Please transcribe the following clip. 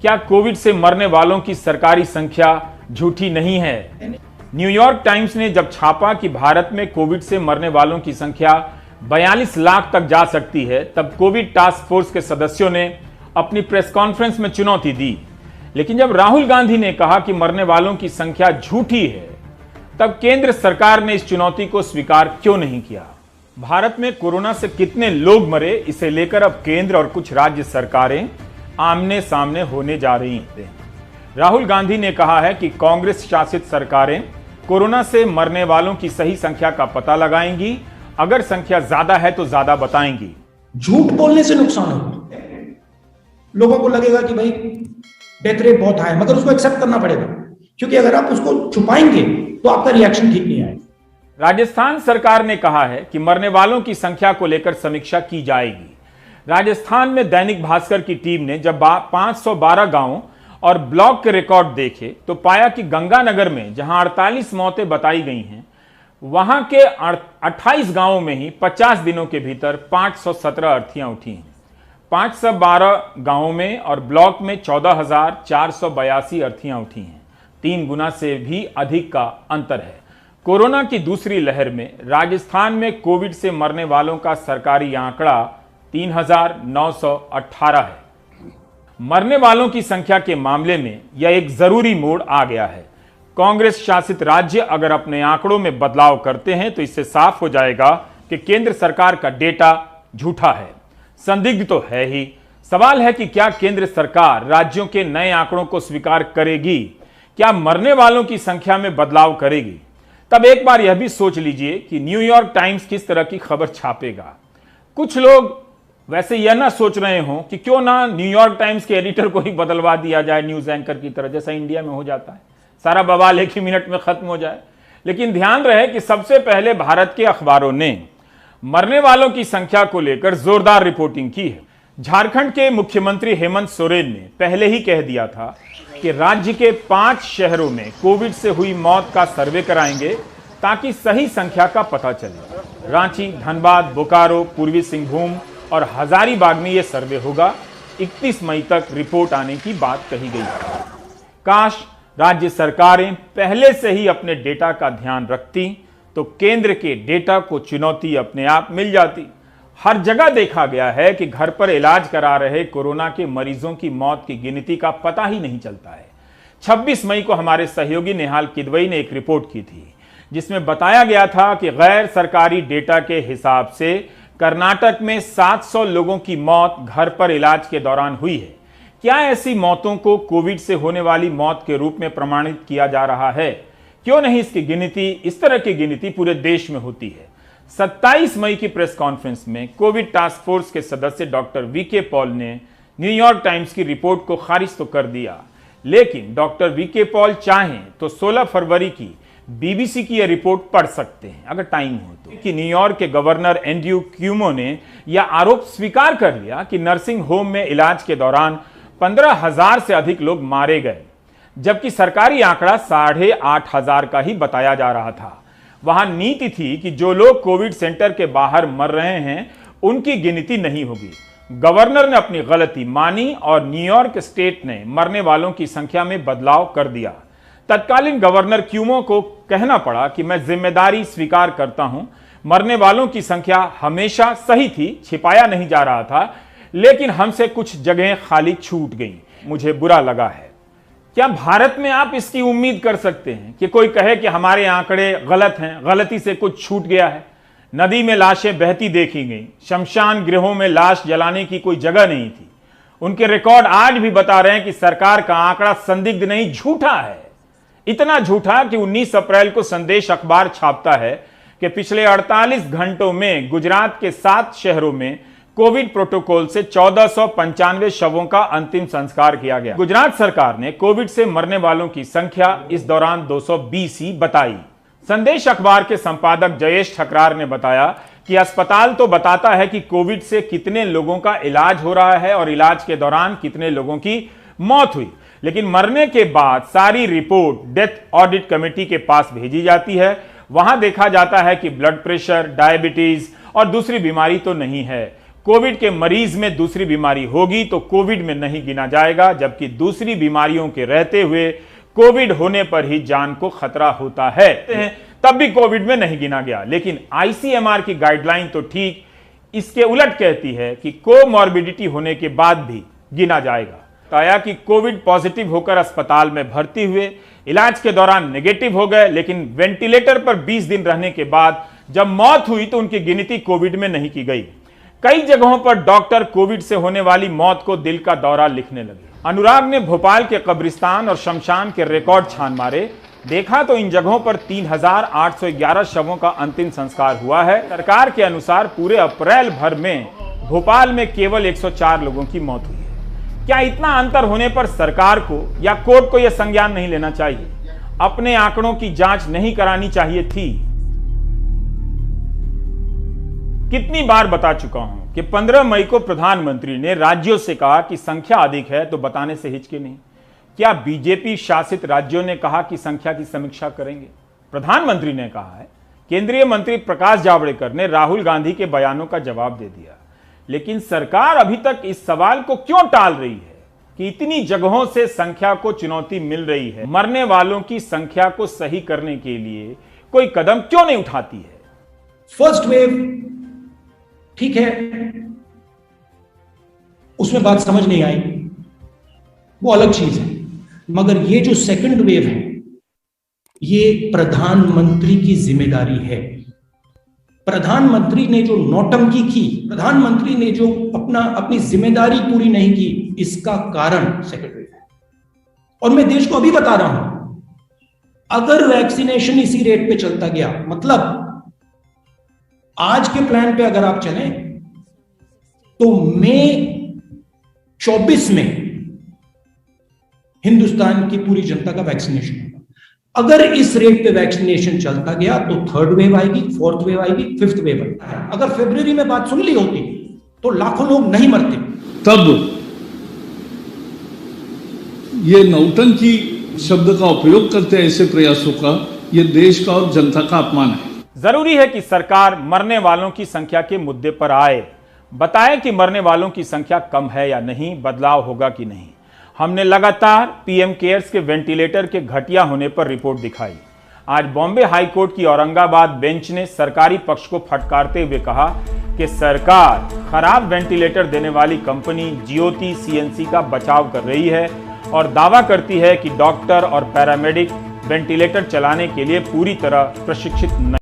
क्या कोविड से मरने वालों की सरकारी संख्या झूठी नहीं है? न्यूयॉर्क टाइम्स ने जब छापा कि भारत में कोविड से मरने वालों की संख्या 42 लाख तक जा सकती है, तब कोविड टास्क फोर्स के सदस्यों ने अपनी प्रेस कॉन्फ्रेंस में चुनौती दी। लेकिन जब राहुल गांधी ने कहा कि मरने वालों की संख्या झूठी है, तब केंद्र सरकार ने इस चुनौती को स्वीकार क्यों नहीं किया? भारत में कोरोना से कितने लोग मरे, इसे लेकर अब केंद्र और कुछ राज्य सरकारें आमने सामने होने जा रही हैं। राहुल गांधी ने कहा है कि कांग्रेस शासित सरकारें कोरोना से मरने वालों की सही संख्या का पता लगाएंगी, अगर संख्या ज्यादा है तो ज्यादा बताएंगी। झूठ बोलने से नुकसान होगा, लोगों को लगेगा कि भाई डेथ रेट बहुत हाई है, मगर उसको एक्सेप्ट करना पड़ेगा, क्योंकि अगर आप उसको छुपाएंगे तो आपका रिएक्शन ठीक नहीं आएगा। राजस्थान सरकार ने कहा है कि मरने वालों की संख्या को लेकर समीक्षा की जाएगी। राजस्थान में दैनिक भास्कर की टीम ने जब 512 गांवों और ब्लॉक के रिकॉर्ड देखे तो पाया कि गंगानगर में जहां 48 मौतें बताई गई हैं, वहां के 28 गांवों में ही 50 दिनों के भीतर 517 अर्थियां उठी हैं। 512 गांवों में और ब्लॉक में 14,482 अर्थियां उठी हैं। 3 गुना से भी अधिक का अंतर है। कोरोना की दूसरी लहर में राजस्थान में कोविड से मरने वालों का सरकारी आंकड़ा 3,918 है। मरने वालों की संख्या के मामले में यह एक जरूरी मोड़ आ गया है। कांग्रेस शासित राज्य अगर अपने आंकड़ों में बदलाव करते हैं तो इससे साफ हो जाएगा कि केंद्र सरकार का डेटा झूठा है। संदिग्ध तो है ही। सवाल है कि क्या केंद्र सरकार राज्यों के नए आंकड़ों को स्वीकार करेगी? क्या मरने वालों की संख्या में बदलाव करेगी? तब एक बार यह भी सोच लीजिए कि न्यूयॉर्क टाइम्स किस तरह की खबर छापेगा। कुछ लोग वैसे यह ना सोच रहे हों कि क्यों ना न्यूयॉर्क टाइम्स के एडिटर को ही बदलवा दिया जाए न्यूज एंकर की तरह, जैसा इंडिया में हो जाता है, सारा बवाल एक ही मिनट में खत्म हो जाए। लेकिन ध्यान रहे कि सबसे पहले भारत के अखबारों ने मरने वालों की संख्या को लेकर जोरदार रिपोर्टिंग की है। झारखंड के मुख्यमंत्री हेमंत सोरेन ने पहले ही कह दिया था कि राज्य के 5 शहरों में कोविड से हुई मौत का सर्वे कराएंगे ताकि सही संख्या का पता चले। रांची, धनबाद, बोकारो, पूर्वी सिंहभूम और हजारीबाग में यह सर्वे होगा। 31 मई तक रिपोर्ट आने की बात कही गई है। काश राज्य सरकारें पहले से ही अपने डेटा का ध्यान रखती तो केंद्र के डेटा को चुनौती अपने आप मिल जाती। हर जगह देखा गया है कि घर पर इलाज करा रहे कोरोना के मरीजों की मौत की गिनती का पता ही नहीं चलता है। 26 मई को हमारे सहयोगी नेहाल किदवई ने एक रिपोर्ट की थी जिसमें बताया गया था कि गैर सरकारी डेटा के हिसाब से कर्नाटक में 700 लोगों की मौत घर पर इलाज के दौरान हुई है। क्या ऐसी मौतों को कोविड से होने वाली मौत के रूप में प्रमाणित किया जा रहा है? क्यों नहीं इसकी गिनती, इस तरह की गिनती पूरे देश में होती है? 27 मई की प्रेस कॉन्फ्रेंस में कोविड टास्क फोर्स के सदस्य डॉक्टर वीके पॉल ने न्यूयॉर्क टाइम्स की रिपोर्ट को खारिज तो कर दिया, लेकिन डॉक्टर वीके पॉल चाहें तो 16 फरवरी की बीबीसी की यह रिपोर्ट पढ़ सकते हैं अगर टाइम हो तो, कि न्यूयॉर्क के गवर्नर एंड्रयू क्यूमो ने यह आरोप स्वीकार कर लिया कि नर्सिंग होम में इलाज के दौरान 15,000 से अधिक लोग मारे गए, जबकि सरकारी आंकड़ा 8,500 का ही बताया जा रहा था। वहां नीति थी कि जो लोग कोविड सेंटर के बाहर मर रहे हैं उनकी गिनती नहीं होगी। गवर्नर ने अपनी गलती मानी और न्यूयॉर्क स्टेट ने मरने वालों की संख्या में बदलाव कर दिया। तत्कालीन गवर्नर क्यूमो को कहना पड़ा कि मैं जिम्मेदारी स्वीकार करता हूं, मरने वालों की संख्या हमेशा सही थी, छिपाया नहीं जा रहा था, लेकिन हमसे कुछ जगहें खाली छूट गई, मुझे बुरा लगा है। क्या भारत में आप इसकी उम्मीद कर सकते हैं कि कोई कहे कि हमारे आंकड़े गलत हैं, गलती से कुछ छूट गया है? नदी में लाशें बहती देखी गई, शमशान गृहों में लाश जलाने की कोई जगह नहीं थी। उनके रिकॉर्ड आज भी बता रहे हैं कि सरकार का आंकड़ा संदिग्ध नहीं, झूठा है। इतना झूठा कि 19 अप्रैल को संदेश अखबार छापता है कि पिछले 48 घंटों में गुजरात के 7 शहरों में कोविड प्रोटोकॉल से 1495 शवों का अंतिम संस्कार किया गया। गुजरात सरकार ने कोविड से मरने वालों की संख्या इस दौरान 220 ही बताई। संदेश अखबार के संपादक जयेश ठकरार ने बताया कि अस्पताल तो बताता है कि कोविड से कितने लोगों का इलाज हो रहा है और इलाज के दौरान कितने लोगों की मौत हुई, लेकिन मरने के बाद सारी रिपोर्ट डेथ ऑडिट कमेटी के पास भेजी जाती है। वहां देखा जाता है कि ब्लड प्रेशर, डायबिटीज और दूसरी बीमारी तो नहीं है। कोविड के मरीज में दूसरी बीमारी होगी तो कोविड में नहीं गिना जाएगा, जबकि दूसरी बीमारियों के रहते हुए कोविड होने पर ही जान को खतरा होता है, तब भी कोविड में नहीं गिना गया। लेकिन आईसीएमआर की गाइडलाइन तो ठीक इसके उलट कहती है कि कोमॉर्बिडिटी होने के बाद भी गिना जाएगा। बताया कि कोविड पॉजिटिव होकर अस्पताल में भर्ती हुए, इलाज के दौरान नेगेटिव हो गए, लेकिन वेंटिलेटर पर 20 दिन रहने के बाद जब मौत हुई तो उनकी गिनती कोविड में नहीं की गई। कई जगहों पर डॉक्टर कोविड से होने वाली मौत को दिल का दौरा लिखने लगे। अनुराग ने भोपाल के कब्रिस्तान और शमशान के रिकॉर्ड छान मारे। देखा तो इन जगहों पर 3811 शवों का अंतिम संस्कार हुआ है। सरकार के अनुसार पूरे अप्रैल भर में भोपाल में केवल 104 लोगों की मौत हुई है। क्या इतना अंतर होने पर सरकार को या कोर्ट को यह संज्ञान नहीं लेना चाहिए? अपने आंकड़ों की जांच नहीं करानी चाहिए थी? कितनी बार बता चुका हूं कि 15 मई को प्रधानमंत्री ने राज्यों से कहा कि संख्या अधिक है तो बताने से हिचके नहीं। क्या बीजेपी शासित राज्यों ने कहा कि संख्या की समीक्षा करेंगे? प्रधानमंत्री ने कहा है। केंद्रीय मंत्री प्रकाश जावड़ेकर ने राहुल गांधी के बयानों का जवाब दे दिया। लेकिन सरकार अभी तक इस सवाल को क्यों टाल रही है कि इतनी जगहों से संख्या को चुनौती मिल रही है? मरने वालों की संख्या को सही करने के लिए कोई कदम क्यों नहीं उठाती है? फर्स्ट वेव ठीक है, उसमें बात समझ नहीं आई, वो अलग चीज है। मगर ये जो सेकंड वेव है, ये प्रधानमंत्री की जिम्मेदारी है। प्रधानमंत्री ने जो नौटंकी की, प्रधानमंत्री ने जो अपनी जिम्मेदारी पूरी नहीं की, इसका कारण सेकंड वेव है। और मैं देश को अभी बता रहा हूं, अगर वैक्सीनेशन इसी रेट पे चलता गया, मतलब आज के प्लान पे अगर आप चलें तो मई 24 में हिंदुस्तान की पूरी जनता का वैक्सीनेशन होगा। अगर इस रेट पे वैक्सीनेशन चलता गया तो थर्ड वेव आएगी, फोर्थ वेव आएगी, फिफ्थ वेव आएगी। अगर फरवरी में बात सुन ली होती तो लाखों लोग नहीं मरते। तब ये नौटंकी शब्द का उपयोग करते ऐसे प्रयासों का, ये देश का और जनता का अपमान है। जरूरी है कि सरकार मरने वालों की संख्या के मुद्दे पर आए, बताए कि मरने वालों की संख्या कम है या नहीं, बदलाव होगा कि नहीं। हमने लगातार पीएम केयर्स के वेंटिलेटर के घटिया होने पर रिपोर्ट दिखाई। आज बॉम्बे हाईकोर्ट की औरंगाबाद बेंच ने सरकारी पक्ष को फटकारते हुए कहा कि सरकार खराब वेंटिलेटर देने वाली कंपनी ज्योति सीएनसी का बचाव कर रही है और दावा करती है कि डॉक्टर और पैरामेडिक वेंटिलेटर चलाने के लिए पूरी तरह प्रशिक्षित नहीं।